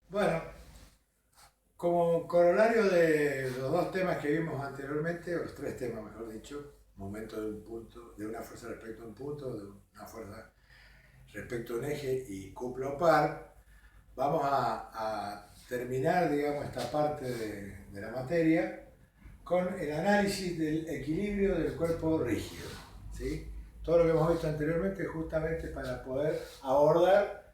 Bueno, como corolario de los dos temas que vimos anteriormente, o los tres temas mejor dicho, momento de un punto, de una fuerza respecto a un punto, de una fuerza respecto a un eje y cuplo par, vamos a terminar, digamos, esta parte de la materia con el análisis del equilibrio del cuerpo rígido. ¿Sí? Todo lo que hemos visto anteriormente es justamente para poder abordar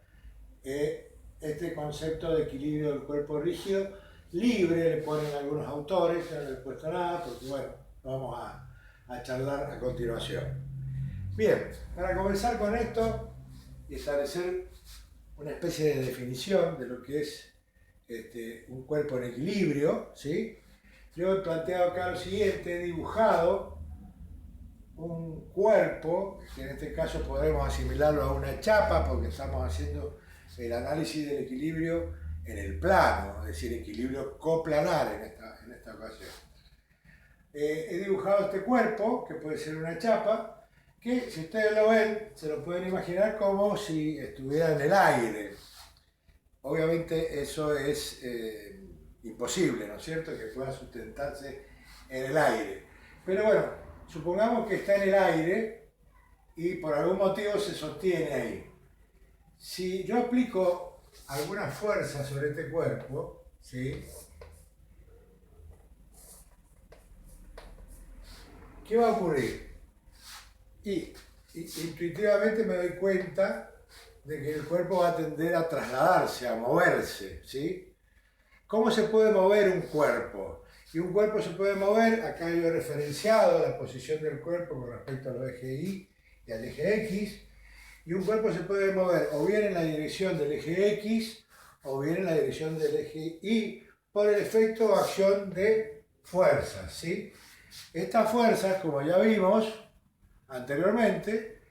este concepto de equilibrio del cuerpo rígido, libre, le ponen algunos autores, yo no le he puesto nada, porque bueno, vamos a charlar a continuación. Bien, para comenzar con esto y establecer una especie de definición de lo que es un cuerpo en equilibrio, ¿sí? Yo he planteado acá lo siguiente, he dibujado un cuerpo, que en este caso podemos asimilarlo a una chapa, porque estamos haciendo el análisis del equilibrio en el plano, es decir, equilibrio coplanar en esta ocasión. He dibujado este cuerpo, que puede ser una chapa, que si ustedes lo ven, se lo pueden imaginar como si estuviera en el aire. Obviamente eso es imposible, ¿no es cierto?, que pueda sustentarse en el aire. Pero bueno, supongamos que está en el aire y por algún motivo se sostiene ahí. Si yo aplico alguna fuerza sobre este cuerpo, ¿sí? ¿Qué va a ocurrir? Y intuitivamente me doy cuenta de que el cuerpo va a tender a trasladarse, a moverse, ¿sí? ¿Cómo se puede mover un cuerpo? Y un cuerpo se puede mover, acá yo he referenciado la posición del cuerpo con respecto a los ejes Y y al eje X, y un cuerpo se puede mover o bien en la dirección del eje X o bien en la dirección del eje Y por el efecto o acción de fuerzas, ¿sí? Estas fuerzas, como ya vimos anteriormente,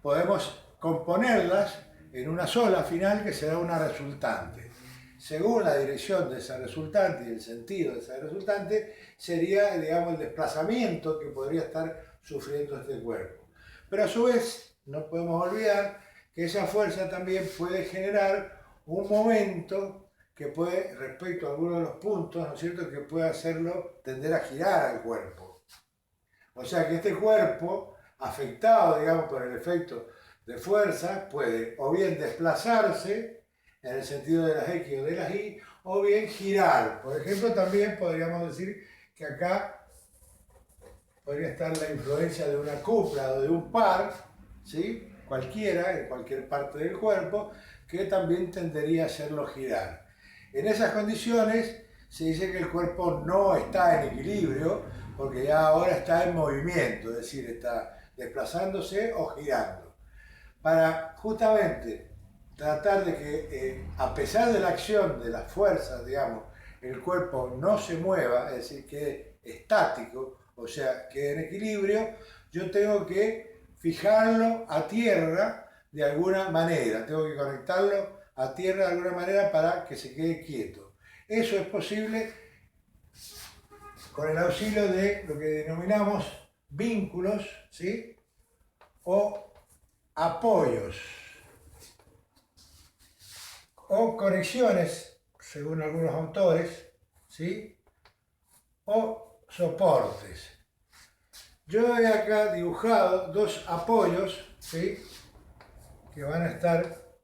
podemos componerlas en una sola final que será una resultante. Según la dirección de esa resultante y el sentido de esa resultante, sería, digamos, el desplazamiento que podría estar sufriendo este cuerpo. Pero a su vez, no podemos olvidar que esa fuerza también puede generar un momento que puede, respecto a alguno de los puntos, ¿no es cierto?, que puede hacerlo tender a girar al cuerpo. O sea que este cuerpo, afectado, digamos, por el efecto de fuerza, puede o bien desplazarse en el sentido de las X o de las Y, o bien girar. Por ejemplo, también podríamos decir que acá podría estar la influencia de una cupla o de un par, ¿sí? Cualquiera, en cualquier parte del cuerpo, que también tendería a hacerlo girar. En esas condiciones se dice que el cuerpo no está en equilibrio porque ya ahora está en movimiento, es decir, está desplazándose o girando. Para justamente tratar de que, a pesar de la acción de las fuerzas, digamos, el cuerpo no se mueva, es decir, quede estático, o sea, quede en equilibrio, yo tengo que fijarlo a tierra de alguna manera, tengo que conectarlo a tierra de alguna manera para que se quede quieto. Eso es posible con el auxilio de lo que denominamos vínculos, ¿sí?, o apoyos o conexiones, según algunos autores, ¿sí?, o soportes. Yo he acá dibujado dos apoyos, ¿sí?, que van a estar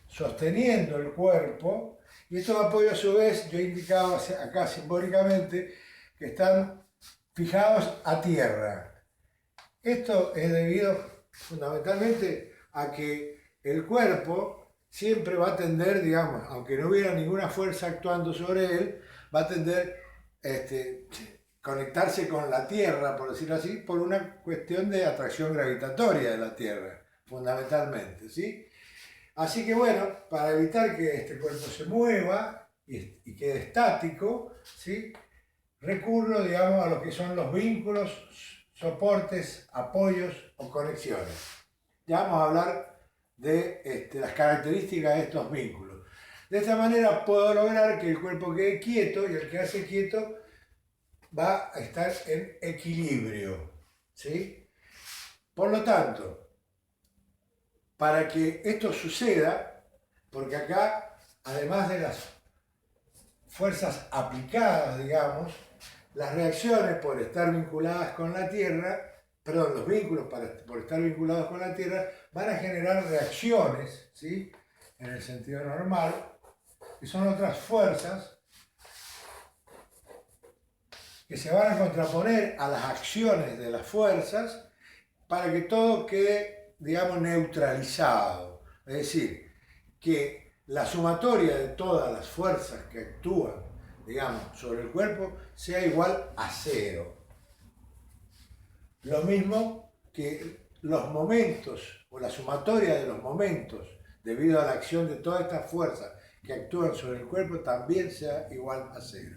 sosteniendo el cuerpo, y estos apoyos a su vez yo he indicado acá simbólicamente que están fijados a tierra. Esto es debido fundamentalmente a que el cuerpo siempre va a tender, digamos, aunque no hubiera ninguna fuerza actuando sobre él, va a tender conectarse con la Tierra, por decirlo así, por una cuestión de atracción gravitatoria de la Tierra, fundamentalmente, ¿sí? Así que bueno, para evitar que este cuerpo se mueva y quede estático, ¿sí?, recurro, digamos, a lo que son los vínculos, soportes, apoyos o conexiones. Ya vamos a hablar de las características de estos vínculos. De esta manera puedo lograr que el cuerpo quede quieto y el que hace quieto va a estar en equilibrio, ¿sí? Por lo tanto, para que esto suceda, porque acá, además de las fuerzas aplicadas, digamos, las reacciones por estar vinculadas con la Tierra, perdón, los vínculos por estar vinculados con la Tierra, van a generar reacciones, ¿sí? En el sentido normal, que son otras fuerzas que se van a contraponer a las acciones de las fuerzas para que todo quede, digamos, neutralizado. Es decir, que la sumatoria de todas las fuerzas que actúan, digamos, sobre el cuerpo sea igual a 0. Lo mismo que los momentos o la sumatoria de los momentos debido a la acción de todas estas fuerzas que actúan sobre el cuerpo también sea igual a 0.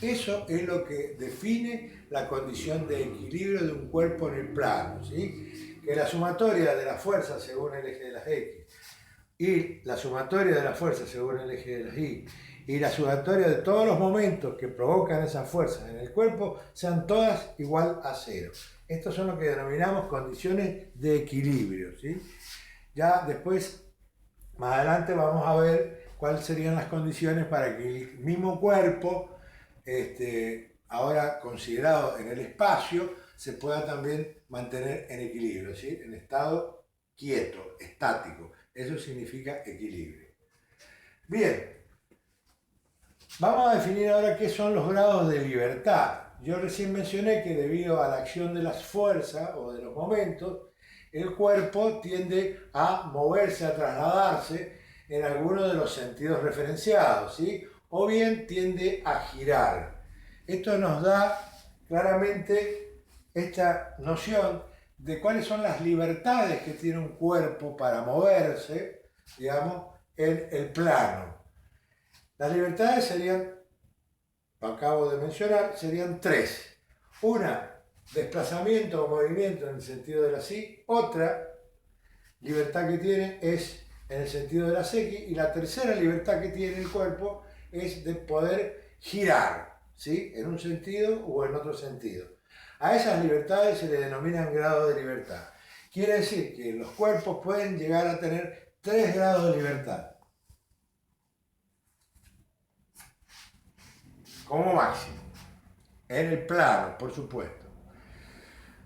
Eso es lo que define la condición de equilibrio de un cuerpo en el plano, ¿sí? Que la sumatoria de las fuerzas según el eje de las X y la sumatoria de las fuerzas según el eje de las Y y la sumatoria de todos los momentos que provocan esas fuerzas en el cuerpo sean todas igual a 0. Estos son lo que denominamos condiciones de equilibrio, ¿sí? Ya después, más adelante, vamos a ver cuáles serían las condiciones para que el mismo cuerpo, ahora considerado en el espacio, se pueda también mantener en equilibrio, ¿sí? En estado quieto, estático. Eso significa equilibrio. Bien, vamos a definir ahora qué son los grados de libertad. Yo recién mencioné que debido a la acción de las fuerzas o de los momentos, el cuerpo tiende a moverse, a trasladarse en alguno de los sentidos referenciados, ¿sí? O bien tiende a girar. Esto nos da claramente esta noción de cuáles son las libertades que tiene un cuerpo para moverse, digamos, en el plano. Las libertades serían, lo acabo de mencionar, serían 3. Una, desplazamiento o movimiento en el sentido de las Y. Otra libertad que tiene es en el sentido de las X. Y la tercera libertad que tiene el cuerpo es de poder girar, ¿sí? En un sentido o en otro sentido. A esas libertades se le denominan grados de libertad. Quiere decir que los cuerpos pueden llegar a tener 3 grados de libertad, como máximo, en el plano, por supuesto.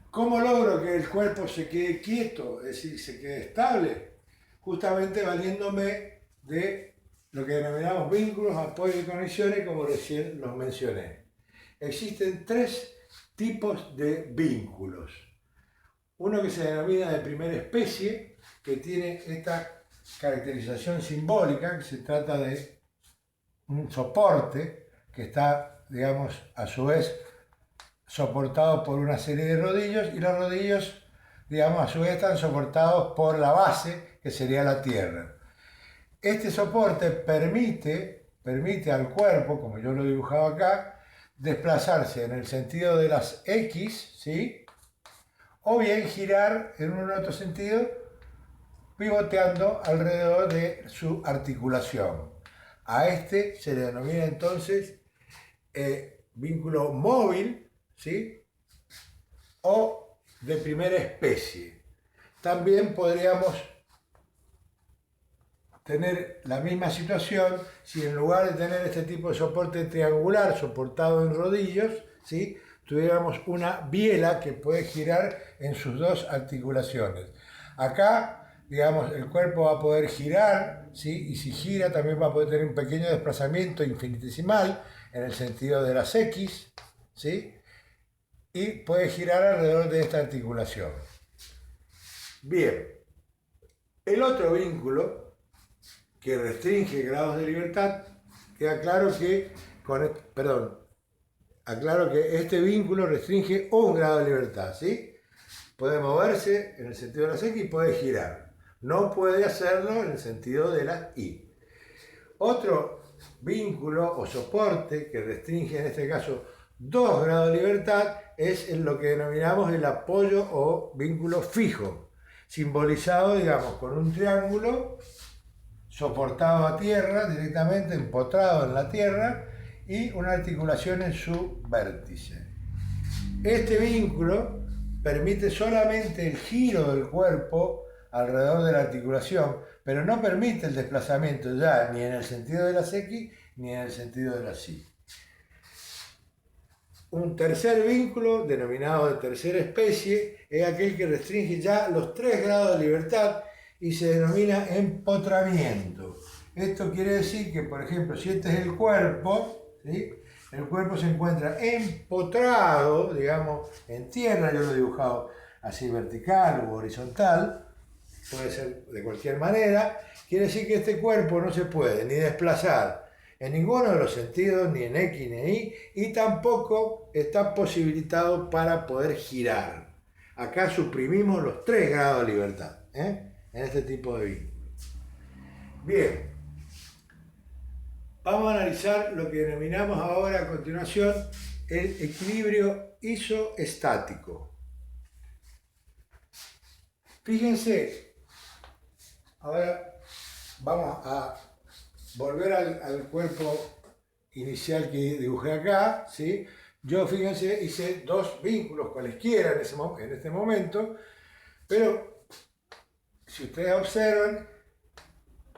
¿Cómo logro que el cuerpo se quede quieto, es decir, se quede estable? Justamente valiéndome de lo que denominamos vínculos, apoyos y conexiones, como recién los mencioné. Existen 3 tipos de vínculos. Uno que se denomina de primera especie, que tiene esta caracterización simbólica, que se trata de un soporte que está, digamos, a su vez soportado por una serie de rodillos, y los rodillos, digamos, a su vez están soportados por la base, que sería la tierra. Este soporte permite al cuerpo, como yo lo he dibujado acá, desplazarse en el sentido de las X, ¿sí? O bien girar en un otro sentido, pivoteando alrededor de su articulación. A este se le denomina entonces vínculo móvil, ¿sí? O de primera especie. También podríamos tener la misma situación si en lugar de tener este tipo de soporte triangular soportado en rodillos, ¿sí? Tuviéramos una biela que puede girar en sus 2 articulaciones. Acá, digamos, el cuerpo va a poder girar, ¿sí? Y si gira también va a poder tener un pequeño desplazamiento infinitesimal en el sentido de las X, ¿sí? Y puede girar alrededor de esta articulación. Bien, el otro vínculo que restringe grados de libertad, queda claro que, aclaro que este vínculo restringe un grado de libertad, ¿sí? Puede moverse en el sentido de las X y puede girar. No puede hacerlo en el sentido de las Y. Otro vínculo o soporte que restringe en este caso 2 grados de libertad es en lo que denominamos el apoyo o vínculo fijo, simbolizado, digamos, con un triángulo soportado a tierra, directamente empotrado en la tierra, y una articulación en su vértice. Este vínculo permite solamente el giro del cuerpo alrededor de la articulación, pero no permite el desplazamiento ya ni en el sentido de las X ni en el sentido de las Y. Un tercer vínculo, denominado de tercera especie, es aquel que restringe ya los 3 grados de libertad y se denomina empotramiento. Esto quiere decir que, por ejemplo, si este es el cuerpo, ¿sí? El cuerpo se encuentra empotrado, digamos, en tierra, yo lo he dibujado así vertical u horizontal, puede ser de cualquier manera, quiere decir que este cuerpo no se puede ni desplazar en ninguno de los sentidos, ni en X ni en Y, y tampoco está posibilitado para poder girar. Acá suprimimos los 3 grados de libertad, en este tipo de vínculos. Bien, vamos a analizar lo que denominamos ahora a continuación el equilibrio isoestático. Fíjense, ahora vamos a volver al cuerpo inicial que dibujé acá, ¿sí? Yo, fíjense, hice 2 vínculos cualesquiera en este momento, pero si ustedes observan,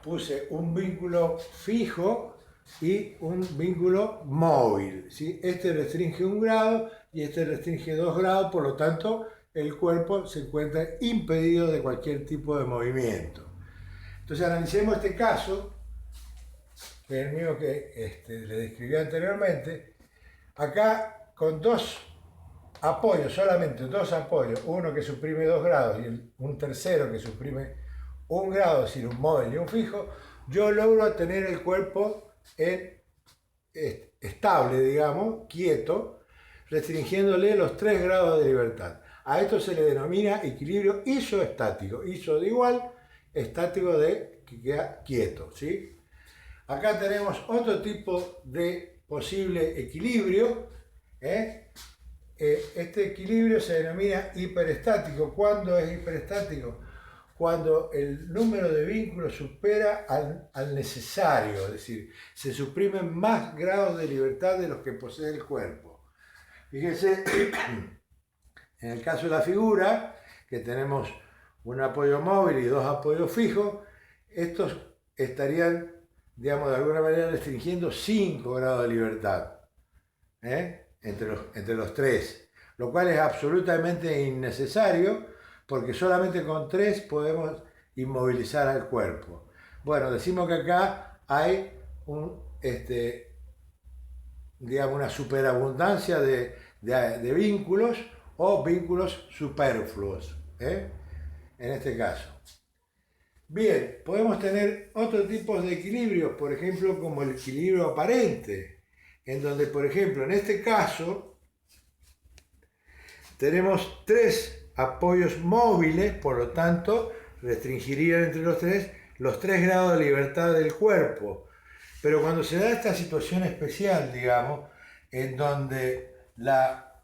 puse un vínculo fijo y un vínculo móvil, ¿sí? Este restringe 1 grado y este restringe 2 grados, por lo tanto, el cuerpo se encuentra impedido de cualquier tipo de movimiento. Entonces, analicemos este caso, que es el mismo que le describí anteriormente. Acá, con 2 apoyos, solamente 2 apoyos, uno que suprime 2 grados y un tercero que suprime 1 grado, es decir, un móvil y un fijo, yo logro tener el cuerpo estable, digamos, quieto, restringiéndole los 3 grados de libertad. A esto se le denomina equilibrio isoestático. Iso de igual, estático de que queda quieto, ¿sí? Acá tenemos otro tipo de posible equilibrio. Este equilibrio se denomina hiperestático. ¿Cuándo es hiperestático? Cuando el número de vínculos supera al necesario, es decir, se suprimen más grados de libertad de los que posee el cuerpo. Fíjense, en el caso de la figura, que tenemos un apoyo móvil y 2 apoyos fijos, estos estarían, digamos, de alguna manera restringiendo 5 grados de libertad entre los 3, lo cual es absolutamente innecesario porque solamente con 3 podemos inmovilizar al cuerpo. Bueno, decimos que acá hay digamos, una superabundancia de vínculos o vínculos superfluos, en este caso. Bien, podemos tener otros tipos de equilibrios, por ejemplo, como el equilibrio aparente, en donde, por ejemplo, en este caso, tenemos 3 apoyos móviles, por lo tanto, restringirían entre los 3 grados de libertad del cuerpo. Pero cuando se da esta situación especial, digamos, en donde la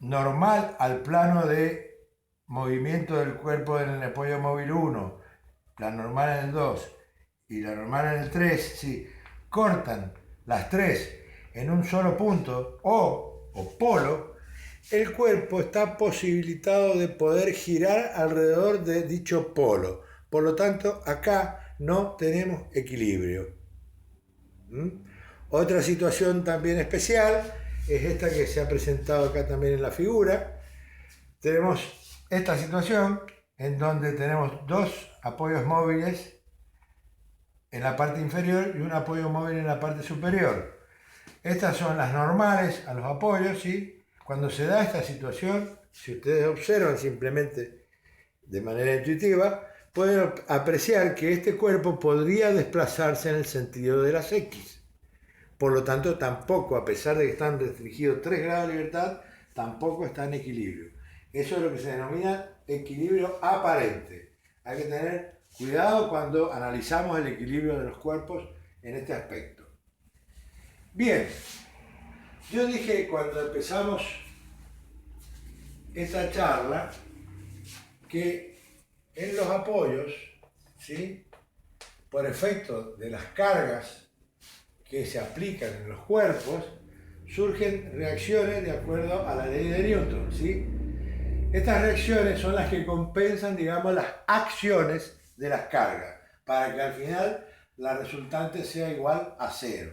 normal al plano de movimiento del cuerpo en el apoyo móvil 1, la normal en el 2 y la normal en el 3, si cortan las 3 en un solo punto o polo, el cuerpo está posibilitado de poder girar alrededor de dicho polo. Por lo tanto, acá no tenemos equilibrio. Otra situación también especial es esta que se ha presentado acá también en la figura. Tenemos esta situación en donde tenemos 2 apoyos móviles en la parte inferior y un apoyo móvil en la parte superior. Estas son las normales a los apoyos, ¿sí? Cuando se da esta situación, si ustedes observan simplemente de manera intuitiva, pueden apreciar que este cuerpo podría desplazarse en el sentido de las X. Por lo tanto, tampoco, a pesar de que están restringidos 3 grados de libertad, tampoco está en equilibrio. Eso es lo que se denomina equilibrio aparente. Hay que tener cuidado cuando analizamos el equilibrio de los cuerpos en este aspecto. Bien, yo dije cuando empezamos esta charla que en los apoyos, ¿sí?, por efecto de las cargas que se aplican en los cuerpos, surgen reacciones de acuerdo a la ley de Newton, ¿sí? Estas reacciones son las que compensan, digamos, las acciones de las cargas, para que al final la resultante sea igual a cero.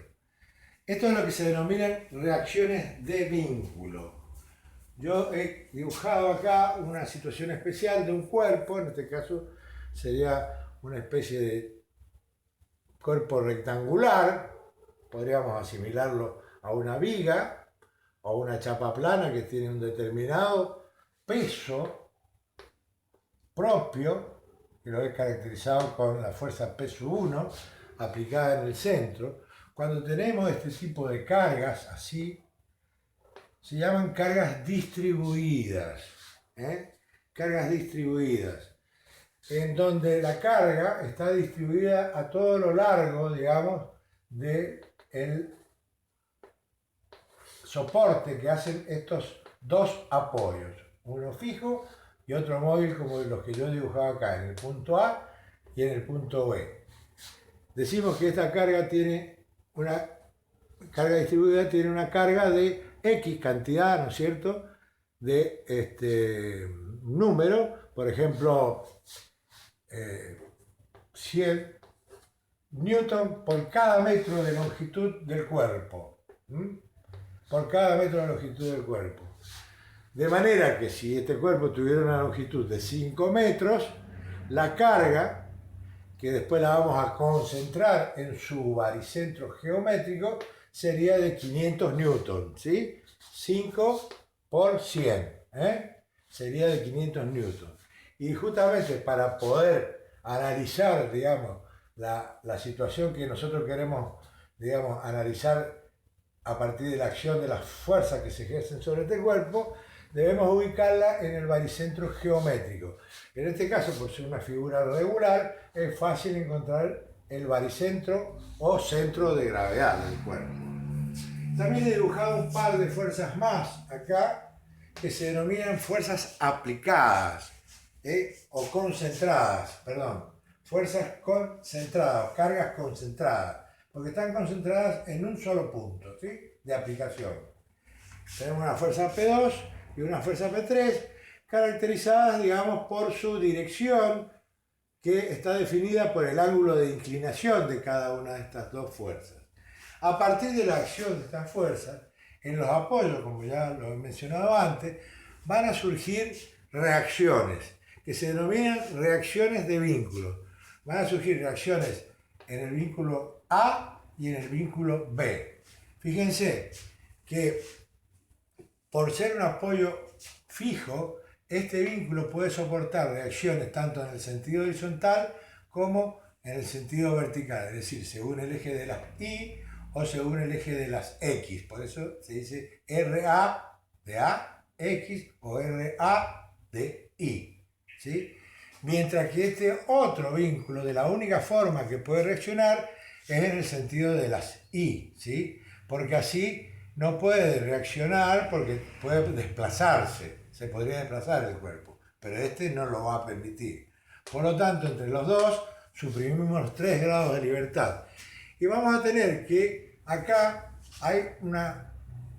Esto es lo que se denominan reacciones de vínculo. Yo he dibujado acá una situación especial de un cuerpo, en este caso sería una especie de cuerpo rectangular, podríamos asimilarlo a una viga o a una chapa plana que tiene un determinado peso propio, que lo he caracterizado con la fuerza peso 1 aplicada en el centro. Cuando tenemos este tipo de cargas así, se llaman cargas distribuidas, cargas distribuidas, en donde la carga está distribuida a todo lo largo, digamos, del soporte que hacen estos dos apoyos, uno fijo y otro móvil como los que yo he dibujado acá, en el punto A y en el punto B. Decimos que esta carga tiene una carga distribuida, tiene una carga de X cantidad, ¿no es cierto?, de número, por ejemplo, 100 newton por cada metro de longitud del cuerpo. Por cada metro de longitud del cuerpo. De manera que si este cuerpo tuviera una longitud de 5 metros, la carga, que después la vamos a concentrar en su baricentro geométrico, sería de 500 newton, ¿sí? 5 por 100, sería de 500 newton. Y justamente para poder analizar, digamos, la situación que nosotros queremos, digamos, analizar a partir de la acción de las fuerzas que se ejercen sobre este cuerpo, debemos ubicarla en el baricentro geométrico. En este caso, por ser una figura regular, es fácil encontrar el baricentro o centro de gravedad del cuerpo. También he dibujado un par de fuerzas más acá, que se denominan fuerzas aplicadas, o concentradas, perdón, fuerzas concentradas, cargas concentradas, porque están concentradas en un solo punto, ¿sí?, de aplicación. Tenemos una fuerza P2 y una fuerza P3, caracterizadas, digamos, por su dirección, que está definida por el ángulo de inclinación de cada una de estas dos fuerzas. A partir de la acción de estas fuerzas, en los apoyos, como ya lo he mencionado antes, van a surgir reacciones, que se denominan reacciones de vínculo. Van a surgir reacciones en el vínculo A y en el vínculo B. Fíjense que por ser un apoyo fijo, este vínculo puede soportar reacciones tanto en el sentido horizontal como en el sentido vertical, es decir, según el eje de las Y o según el eje de las X. Por eso se dice RA de A, X o RA de Y, ¿sí? Mientras que este otro vínculo, de la única forma que puede reaccionar, es en el sentido de las Y, ¿sí? Porque así no puede reaccionar porque puede desplazarse, se podría desplazar el cuerpo, pero este no lo va a permitir. Por lo tanto, entre los dos suprimimos los 3 grados de libertad. Y vamos a tener que acá hay una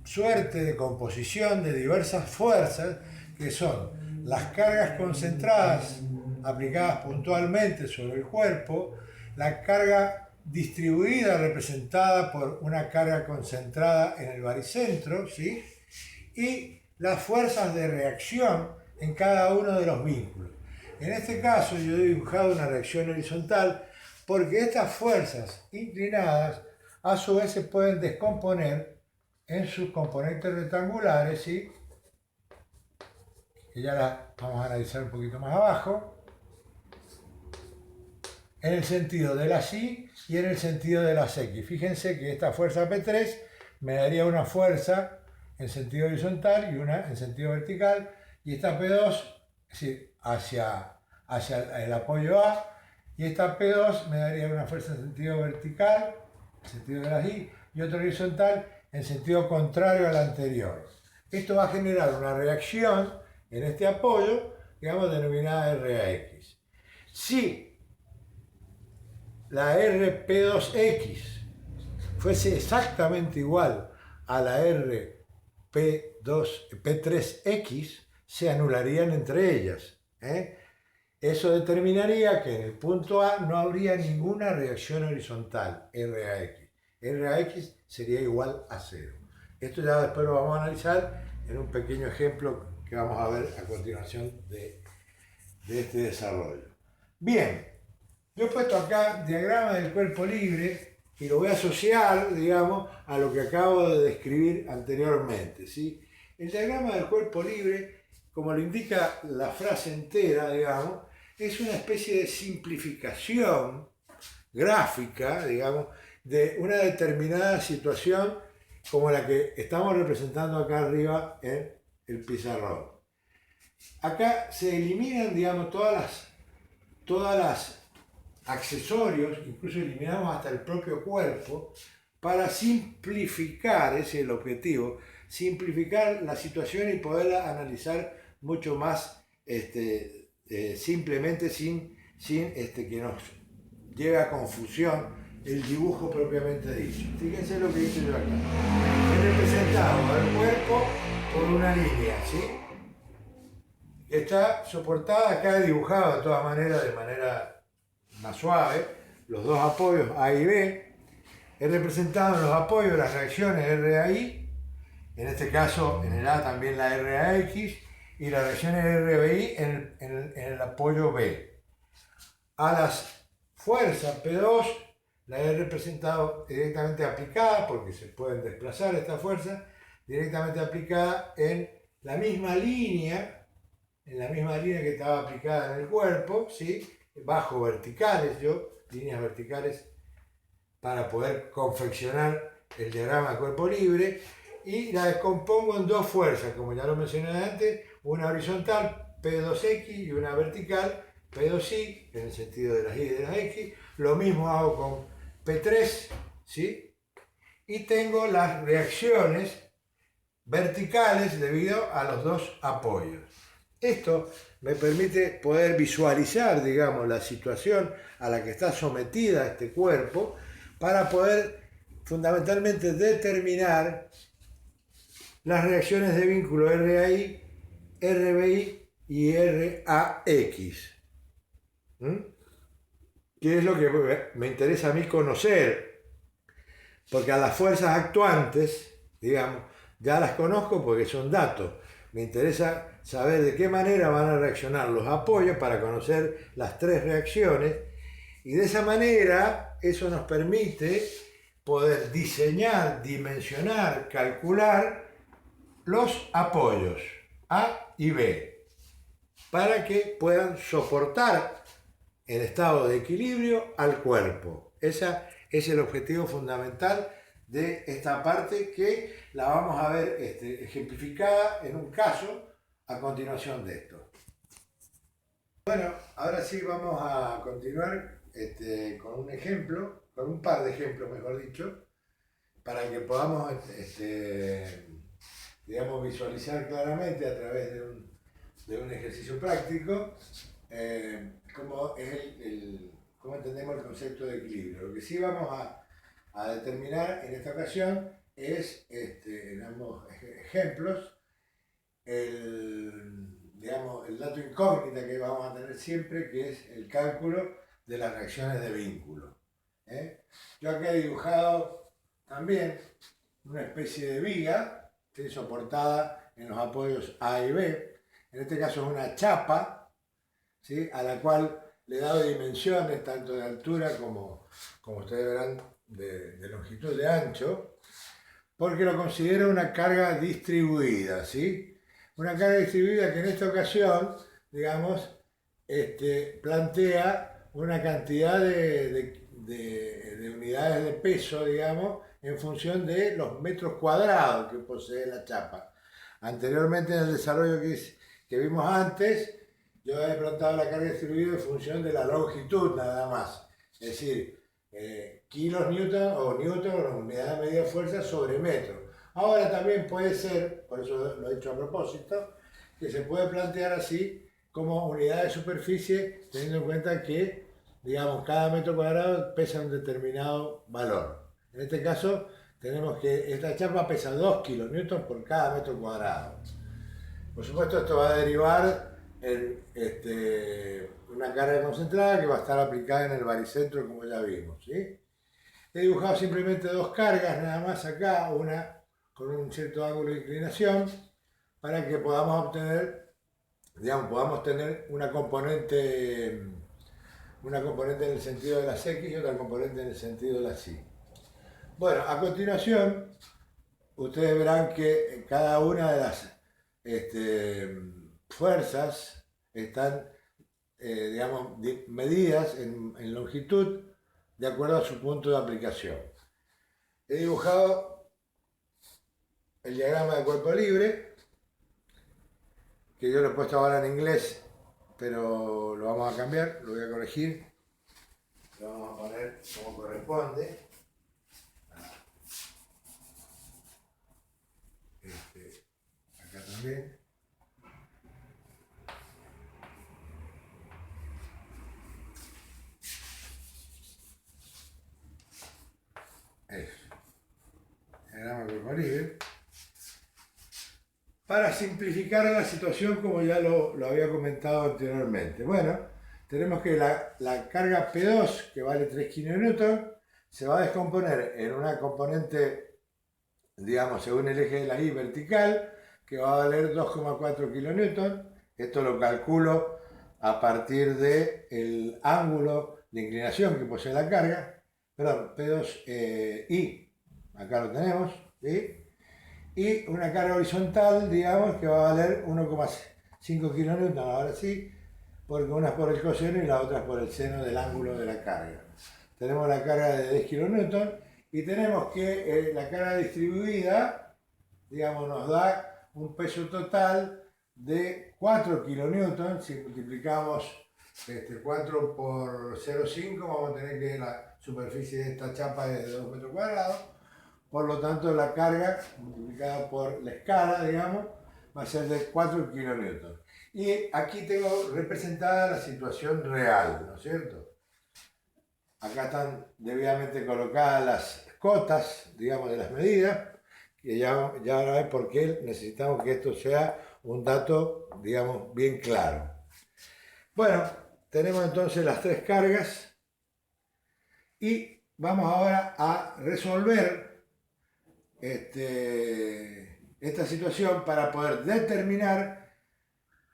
suerte de composición de diversas fuerzas que son las cargas concentradas aplicadas puntualmente sobre el cuerpo, la carga distribuida representada por una carga concentrada en el baricentro, ¿sí?, y las fuerzas de reacción en cada uno de los vínculos. En este caso yo he dibujado una reacción horizontal porque estas fuerzas inclinadas a su vez se pueden descomponer en sus componentes rectangulares, ¿sí?, que ya las vamos a analizar un poquito más abajo, en el sentido de las Y y en el sentido de las X. Fíjense que esta fuerza P3 me daría una fuerza en sentido horizontal y una en sentido vertical, y esta P2, es decir, hacia el apoyo A, y esta P2 me daría una fuerza en sentido vertical, en sentido de las y otra horizontal en sentido contrario al anterior. Esto va a generar una reacción en este apoyo, digamos, denominada RAX. Si la RP2X fuese exactamente igual a la P3X, se anularían entre ellas. Eso determinaría que en el punto A no habría ninguna reacción horizontal, RAX. RAX sería igual a 0. Esto ya después lo vamos a analizar en un pequeño ejemplo que vamos a ver a continuación de este desarrollo. Bien, yo he puesto acá diagrama del cuerpo libre y lo voy a asociar, digamos, a lo que acabo de describir anteriormente, ¿sí? El diagrama del cuerpo libre, como lo indica la frase entera, digamos, es una especie de simplificación gráfica, digamos, de una determinada situación como la que estamos representando acá arriba en el pizarrón. Acá se eliminan, digamos, todas las accesorios, incluso eliminamos hasta el propio cuerpo, para simplificar, ese es el objetivo, simplificar la situación y poderla analizar mucho más simplemente sin que nos lleve a confusión el dibujo propiamente dicho. Fíjense lo que dice yo acá. He representado al cuerpo por una línea, ¿sí? Está soportada acá, dibujado de todas maneras, de manera más suave, los dos apoyos A y B. He representado en los apoyos las reacciones RAI, en este caso en el A también la RAX, y las reacciones RBI en el apoyo B. A las fuerzas P2 las he representado directamente aplicadas, porque se pueden desplazar estas fuerzas, directamente aplicadas en la misma línea, que estaba aplicada en el cuerpo, ¿sí? Bajo verticales, líneas verticales para poder confeccionar el diagrama de cuerpo libre, y la descompongo en dos fuerzas, como ya lo mencioné antes, una horizontal, P2X, y una vertical, P2Y, en el sentido de las Y y de las X. Lo mismo hago con P3, ¿sí? Y tengo las reacciones verticales debido a los dos apoyos. Esto me permite poder visualizar, digamos, la situación a la que está sometida este cuerpo para poder fundamentalmente determinar las reacciones de vínculo RAI, RBI y RAX. ¿Qué es lo que me interesa a mí conocer? Porque a las fuerzas actuantes, digamos, ya las conozco porque son datos. Me interesa saber de qué manera van a reaccionar los apoyos para conocer las tres reacciones, y de esa manera eso nos permite poder diseñar, dimensionar, calcular los apoyos A y B para que puedan soportar en estado de equilibrio al cuerpo. Ese es el objetivo fundamental de esta parte, que la vamos a ver ejemplificada en un caso a continuación de esto. Bueno, ahora sí vamos a continuar con un ejemplo, con un par de ejemplos, mejor dicho, para que podamos digamos, visualizar claramente a través de un ejercicio práctico cómo entendemos el concepto de equilibrio. Lo que sí vamos a determinar en esta ocasión es, en ambos ejemplos, digamos, el dato incógnita que vamos a tener siempre, que es el cálculo de las reacciones de vínculo. Yo acá he dibujado también una especie de viga, ¿sí?, soportada en los apoyos A y B. En este caso es una chapa, ¿sí?, a la cual le he dado dimensiones tanto de altura como ustedes verán, de longitud, de ancho, porque lo considero una carga distribuida, ¿sí? Una carga distribuida que en esta ocasión, digamos, plantea una cantidad de unidades de peso, digamos, en función de los metros cuadrados que posee la chapa. Anteriormente, en el desarrollo que vimos antes, yo he planteado la carga distribuida en función de la longitud nada más. Es decir, kilos newton o newton, unidad de medida de fuerza sobre metro. Ahora también puede ser, por eso lo he hecho a propósito, que se puede plantear así como unidad de superficie, teniendo en cuenta que, digamos, cada metro cuadrado pesa un determinado valor. En este caso tenemos que esta chapa pesa 2 kilonewtons por cada metro cuadrado. Por supuesto, esto va a derivar en una carga concentrada que va a estar aplicada en el baricentro, como ya vimos, ¿sí? He dibujado simplemente dos cargas, nada más acá, una con un cierto ángulo de inclinación, para que podamos obtener, digamos, podamos tener una componente en el sentido de las X y otra componente en el sentido de las Y. Bueno, a continuación, ustedes verán que cada una de las fuerzas están, digamos, medidas en longitud de acuerdo a su punto de aplicación. He dibujado el diagrama de cuerpo libre, que yo lo he puesto ahora en inglés, pero lo vamos a cambiar, lo voy a corregir, lo vamos a poner como corresponde. Acá también. Eso. Diagrama de cuerpo libre. Para simplificar la situación, como ya lo había comentado anteriormente. Bueno, tenemos que la carga P2, que vale 3 kN, se va a descomponer en una componente, digamos, según el eje de la Y vertical, que va a valer 2,4 kN. Esto lo calculo a partir del ángulo de inclinación que posee la carga. Perdón, P2I, acá lo tenemos, ¿sí? Y una carga horizontal, digamos, que va a valer 1,5 kN, ahora sí, porque una es por el coseno y la otra es por el seno del ángulo de la carga. Tenemos la carga de 10 kN y tenemos que la carga distribuida, digamos, nos da un peso total de 4 kN. Si multiplicamos 4 por 0,5, vamos a tener que la superficie de esta chapa es de 2 metros cuadrados. Por lo tanto, la carga multiplicada por la escala, digamos, va a ser de 4 kN. Y aquí tengo representada la situación real, ¿no es cierto? Acá están debidamente colocadas las cotas, digamos, de las medidas, que ya van a ver por qué necesitamos que esto sea un dato, digamos, bien claro. Bueno, tenemos entonces las tres cargas y vamos ahora a resolver esta situación para poder determinar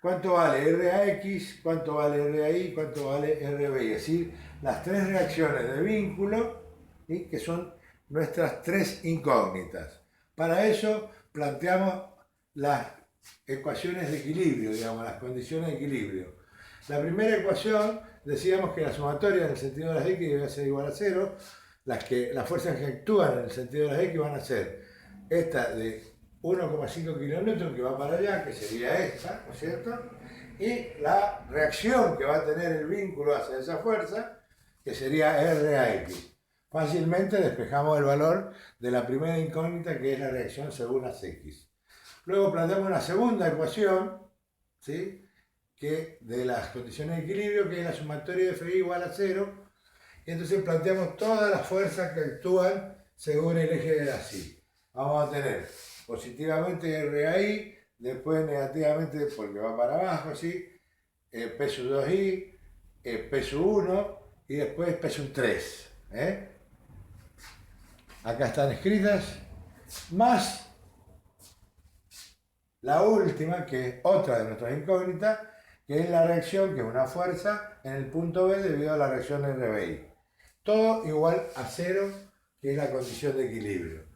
cuánto vale RAX, cuánto vale RAY, cuánto vale RBY. Es decir, las tres reacciones de vínculo, ¿sí?, que son nuestras tres incógnitas. Para eso planteamos las ecuaciones de equilibrio, digamos, las condiciones de equilibrio. La primera ecuación, decíamos que la sumatoria en el sentido de las X debe ser igual a 0. Las fuerzas que actúan en el sentido de las X van a ser esta de 1,5 kN que va para allá, que sería esta, ¿no es cierto? Y la reacción que va a tener el vínculo hacia esa fuerza, que sería RAX. Fácilmente despejamos el valor de la primera incógnita, que es la reacción según las X. Luego planteamos una segunda ecuación, ¿sí?, que de las condiciones de equilibrio, que es la sumatoria de Fi igual a 0. Y entonces planteamos todas las fuerzas que actúan según el eje de la Y. Vamos a tener positivamente RAI, después negativamente porque va para abajo, ¿sí?, peso 2I, peso 1 y después peso 3. Acá están escritas, más la última, que es otra de nuestras incógnitas, que es la reacción, que es una fuerza en el punto B debido a la reacción RBI. Todo igual a 0, que es la condición de equilibrio.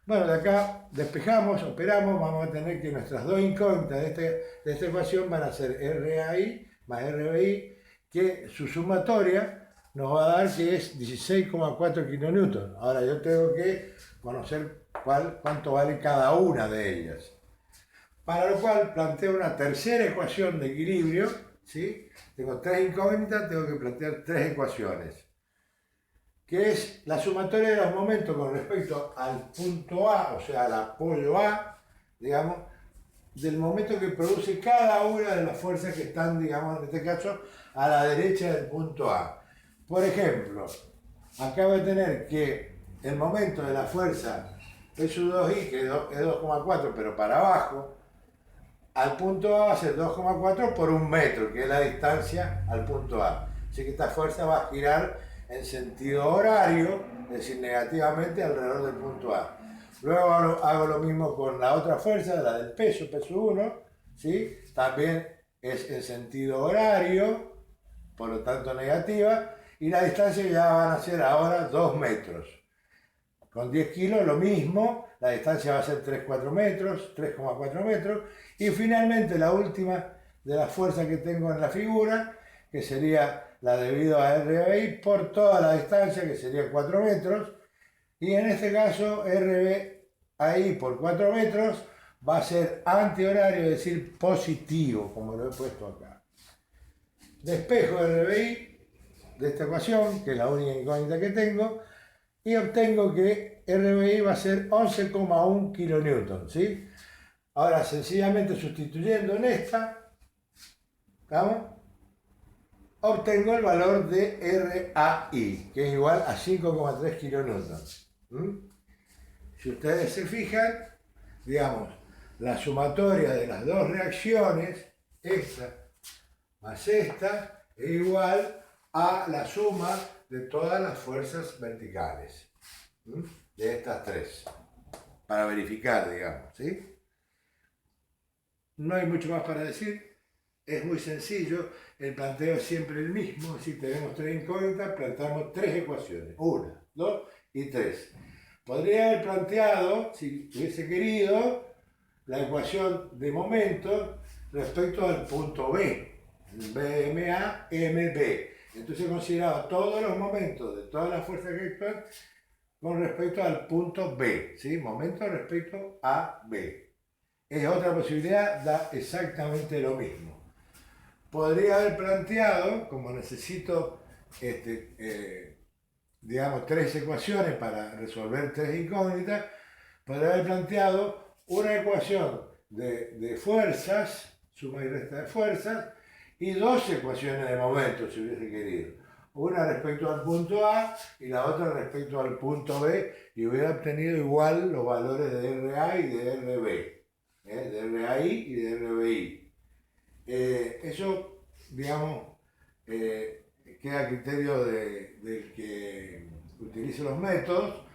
Bueno, de acá despejamos, operamos, vamos a tener que nuestras dos incógnitas de esta ecuación van a ser RAI más RBI, que su sumatoria nos va a dar que es 16,4 kN. Ahora yo tengo que conocer cuánto vale cada una de ellas. Para lo cual planteo una tercera ecuación de equilibrio, ¿sí? Tengo tres incógnitas, tengo que plantear tres ecuaciones, que es la sumatoria de los momentos con respecto al punto A, o sea, al apoyo A, digamos, del momento que produce cada una de las fuerzas que están, digamos, en este caso, a la derecha del punto A. Por ejemplo, acá voy a tener que el momento de la fuerza peso 2I, que es 2,4, pero para abajo, al punto A va a ser 2,4 por 1 metro, que es la distancia al punto A. Así que esta fuerza va a girar en sentido horario, es decir, negativamente alrededor del punto A. Luego hago lo mismo con la otra fuerza, la del peso 1, ¿sí? También es en sentido horario, por lo tanto negativa, y la distancia ya van a ser ahora 2 metros. Con 10 kilos lo mismo, la distancia va a ser 3,4 metros, y finalmente la última de las fuerzas que tengo en la figura, que sería la debido a RBI por toda la distancia, que sería 4 metros, y en este caso RBI por 4 metros va a ser antihorario, es decir, positivo, como lo he puesto acá. Despejo RBI de esta ecuación, que es la única incógnita que tengo, y obtengo que RBI va a ser 11,1 kilonewton, ¿sí? Ahora, sencillamente sustituyendo en esta, ¿estamos? Obtengo el valor de RAI, que es igual a 5,3 kilonewton. Si ustedes se fijan, digamos, la sumatoria de las dos reacciones, esta más esta, es igual a la suma de todas las fuerzas verticales, de estas tres, para verificar, digamos, ¿sí? No hay mucho más para decir, es muy sencillo, el planteo es siempre el mismo, si tenemos tres incógnitas, planteamos tres ecuaciones, 1, 2 y 3. Podría haber planteado, si hubiese querido, la ecuación de momento respecto al punto B, BMA, MB. Entonces consideraba todos los momentos de todas las fuerzas que actúan con respecto al punto B, ¿sí? Momento respecto a B. Es otra posibilidad, da exactamente lo mismo. Podría haber planteado, como necesito digamos, tres ecuaciones para resolver tres incógnitas, podría haber planteado una ecuación de fuerzas, suma y resta de fuerzas, y dos ecuaciones de momento, si hubiese querido. Una respecto al punto A y la otra respecto al punto B, y hubiera obtenido igual los valores de RA y de RB, de RAI y de RBI. Eso, digamos, queda a criterio del que utilice los métodos.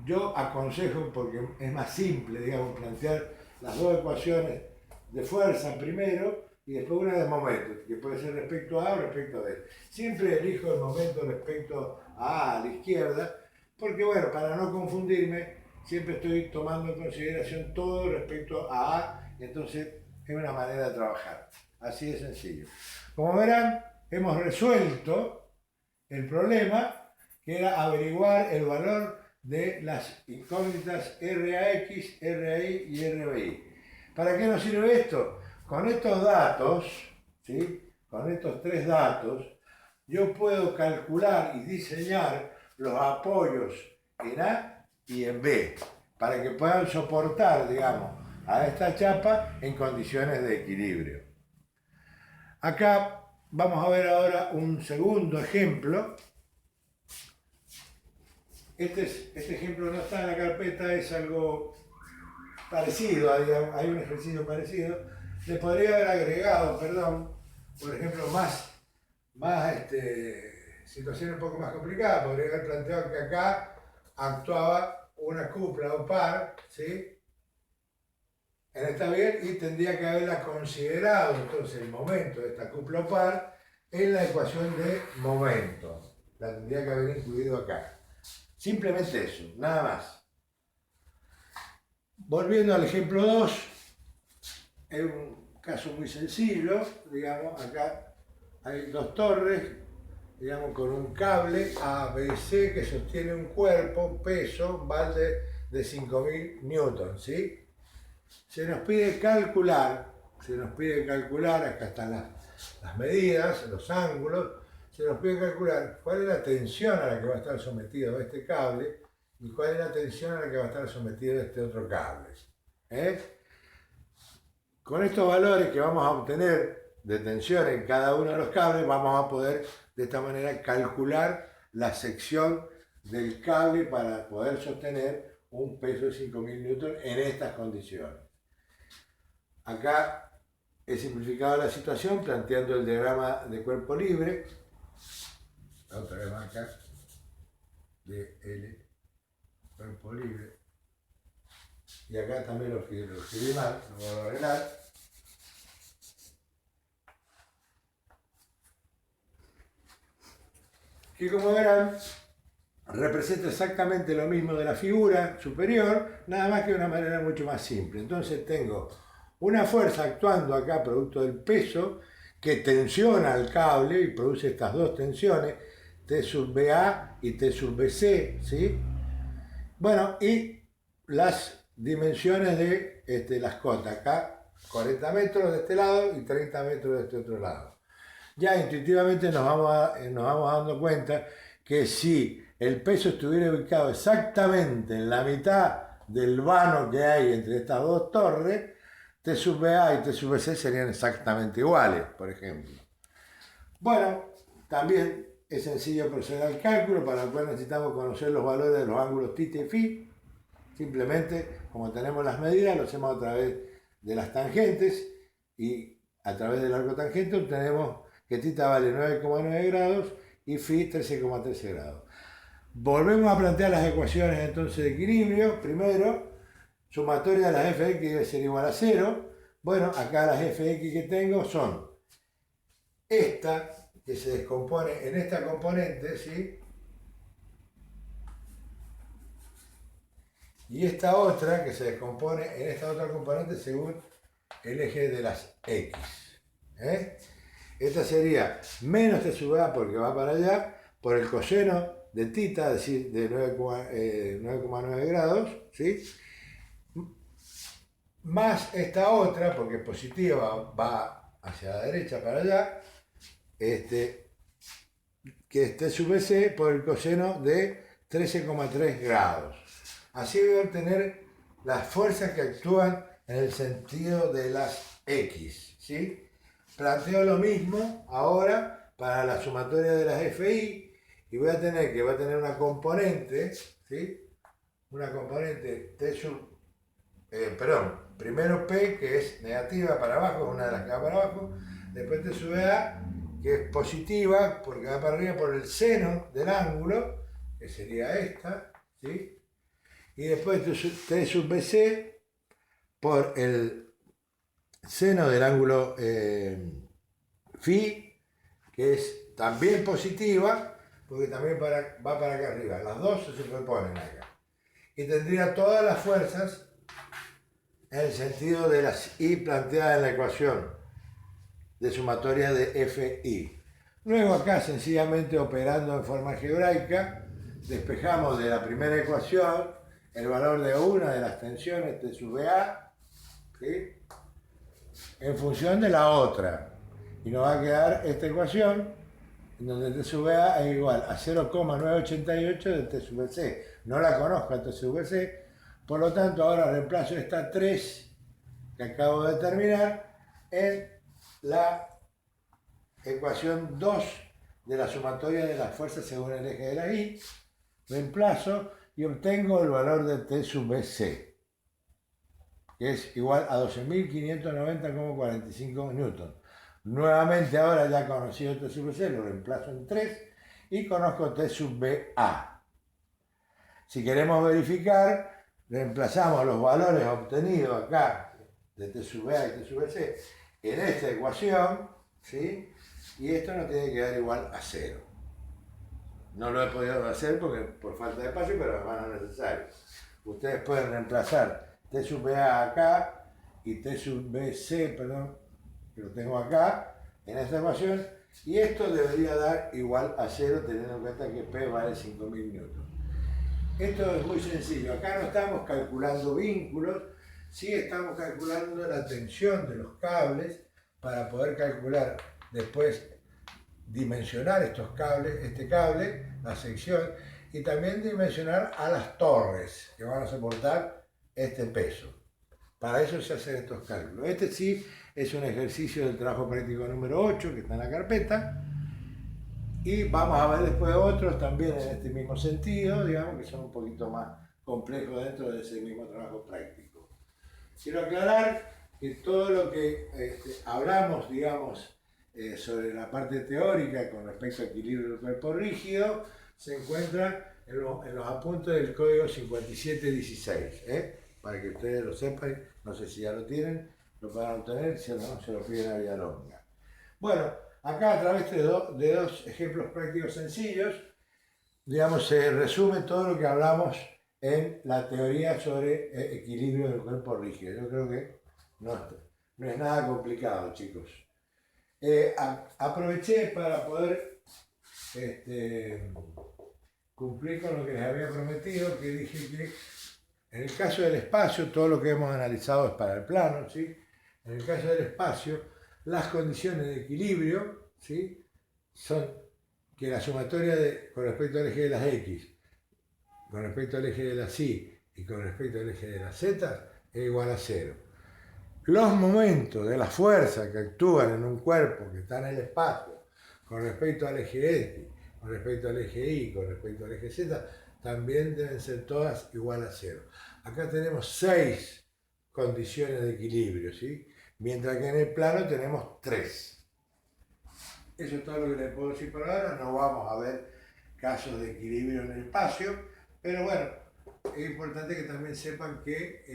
Yo aconsejo, porque es más simple, digamos, plantear las dos ecuaciones de fuerza primero y después una de momento, que puede ser respecto a A o respecto a B. Siempre elijo el momento respecto a la izquierda, porque bueno, para no confundirme, siempre estoy tomando en consideración todo respecto a A, y entonces es una manera de trabajar. Así de sencillo. Como verán, hemos resuelto el problema, que era averiguar el valor de las incógnitas RAX, RAI y RBI. ¿Para qué nos sirve esto? Con estos datos, ¿sí? Con estos tres datos, yo puedo calcular y diseñar los apoyos en A y en B, para que puedan soportar, digamos, a esta chapa en condiciones de equilibrio. Acá vamos a ver ahora un segundo ejemplo. Este ejemplo no está en la carpeta, es algo parecido, hay un ejercicio parecido. Le podría haber agregado, perdón, por ejemplo, más situaciones un poco más complicadas. Podría haber planteado que acá actuaba una cupla o par, ¿sí? Está bien, y tendría que haberla considerado entonces el momento de esta cupla o par en la ecuación de momento. La tendría que haber incluido acá. Simplemente eso, nada más. Volviendo al ejemplo 2, es un caso muy sencillo, digamos, acá hay dos torres, digamos, con un cable ABC que sostiene un cuerpo, peso, balde de 5.000 newtons, ¿sí? Se nos pide calcular, acá están las medidas, los ángulos, se nos pide calcular cuál es la tensión a la que va a estar sometido este cable y cuál es la tensión a la que va a estar sometido este otro cable. Con estos valores que vamos a obtener de tensión en cada uno de los cables, vamos a poder de esta manera calcular la sección del cable para poder sostener un peso de 5.000 newtons en estas condiciones. Acá he simplificado la situación planteando el diagrama de cuerpo libre. Otra vez más acá. DL, cuerpo libre. Y acá también lo escribí mal, lo voy a arreglar. Que como verán, representa exactamente lo mismo de la figura superior, nada más que de una manera mucho más simple. Entonces tengo una fuerza actuando acá, producto del peso, que tensiona el cable y produce estas dos tensiones, T sub BA y T sub BC, ¿sí? Bueno, y las dimensiones de las cotas, acá 40 metros de este lado y 30 metros de este otro lado. Ya intuitivamente nos vamos dando cuenta que si el peso estuviera ubicado exactamente en la mitad del vano que hay entre estas dos torres, T sub BA y T sub BC serían exactamente iguales, por ejemplo. Bueno, también es sencillo proceder al cálculo, para lo cual necesitamos conocer los valores de los ángulos θ y φ. Simplemente, como tenemos las medidas, lo hacemos a través de las tangentes y a través del arco tangente obtenemos que θ vale 9,9 grados y φ 13,13 grados. Volvemos a plantear las ecuaciones entonces de equilibrio. Primero, sumatoria de las fx debe ser igual a 0. Bueno, acá las fx que tengo son esta, que se descompone en esta componente, ¿sí? Y esta otra, que se descompone en esta otra componente según el eje de las x. Esta sería menos T sub A porque va para allá, por el coseno de θ, es decir, de 9,9 grados, ¿sí? Más esta otra, porque es positiva, va hacia la derecha para allá, que es T sub BC por el coseno de 13,3 grados. Así voy a obtener las fuerzas que actúan en el sentido de las x, ¿sí? Planteo lo mismo ahora para la sumatoria de las FI y va a tener una componente, ¿sí? Una componente T sub, primero P, que es negativa para abajo, es una de las que va para abajo, después T sub A, que es positiva porque va para arriba por el seno del ángulo, que sería esta, ¿sí? Y después T sub BC por el seno del ángulo phi, que es también positiva, porque también va para acá arriba. Las dos se superponen acá. Y tendría todas las fuerzas en el sentido de las I planteadas en la ecuación de sumatoria de FI. Luego acá, sencillamente operando en forma algebraica, despejamos de la primera ecuación el valor de una de las tensiones T sub A, ¿sí? En función de la otra. Y nos va a quedar esta ecuación en donde T sub A es igual a 0,988 de T sub C. No la conozco a T sub C, por lo tanto ahora reemplazo esta 3 que acabo de terminar en la ecuación 2 de la sumatoria de las fuerzas según el eje de la I. Reemplazo y obtengo el valor de T sub BC, que es igual a 12.590,45 newton. Nuevamente ahora ya conocido T sub BC, lo reemplazo en 3 y conozco T sub BA. Si queremos verificar, reemplazamos los valores obtenidos acá de T sub BA y T sub BC en esta ecuación, ¿sí? Y esto nos tiene que dar igual a 0. No lo he podido hacer porque por falta de espacio, pero además no es necesario. Ustedes pueden reemplazar T sub BA acá y T sub BC, perdón, que lo tengo acá, en esta ecuación, y esto debería dar igual a 0 teniendo en cuenta que P vale 5.000 newton. Esto es muy sencillo. Acá no estamos calculando vínculos, sí estamos calculando la tensión de los cables para poder calcular después dimensionar estos cables, este cable, la sección, y también dimensionar a las torres que van a soportar este peso. Para eso se hacen estos cálculos. Este sí es un ejercicio del trabajo práctico número 8 que está en la carpeta, y vamos a ver después otros también en este mismo sentido, digamos que son un poquito más complejos dentro de ese mismo trabajo práctico. Quiero aclarar que todo lo que hablamos, digamos, sobre la parte teórica con respecto al equilibrio del cuerpo rígido, se encuentra en los apuntes del código 5716, para que ustedes lo sepan, no sé si ya lo tienen, lo puedan obtener, si no, se lo piden a Villalonga. Bueno, acá a través de dos ejemplos prácticos sencillos, digamos, se resume todo lo que hablamos en la teoría sobre equilibrio del cuerpo rígido. Yo creo que no es nada complicado, chicos. Aproveché para poder cumplir con lo que les había prometido, que dije que en el caso del espacio, todo lo que hemos analizado es para el plano, ¿sí? En el caso del espacio, las condiciones de equilibrio, ¿sí? Son que la sumatoria con respecto al eje de las X, con respecto al eje de las Y y con respecto al eje de las Z es igual a cero. Los momentos de la fuerza que actúan en un cuerpo que está en el espacio con respecto al eje X, con respecto al eje Y, con respecto al eje Z, también deben ser todas igual a cero. Acá tenemos 6 condiciones de equilibrio, ¿sí? Mientras que en el plano tenemos 3. Eso es todo lo que les puedo decir por ahora. No vamos a ver casos de equilibrio en el espacio, pero bueno, es importante que también sepan que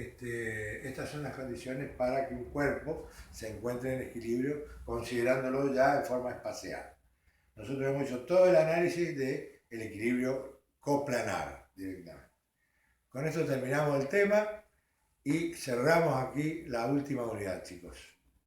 estas son las condiciones para que un cuerpo se encuentre en equilibrio, considerándolo ya en forma espacial. Nosotros hemos hecho todo el análisis del equilibrio coplanar directamente. Con esto terminamos el tema y cerramos aquí la última unidad, chicos.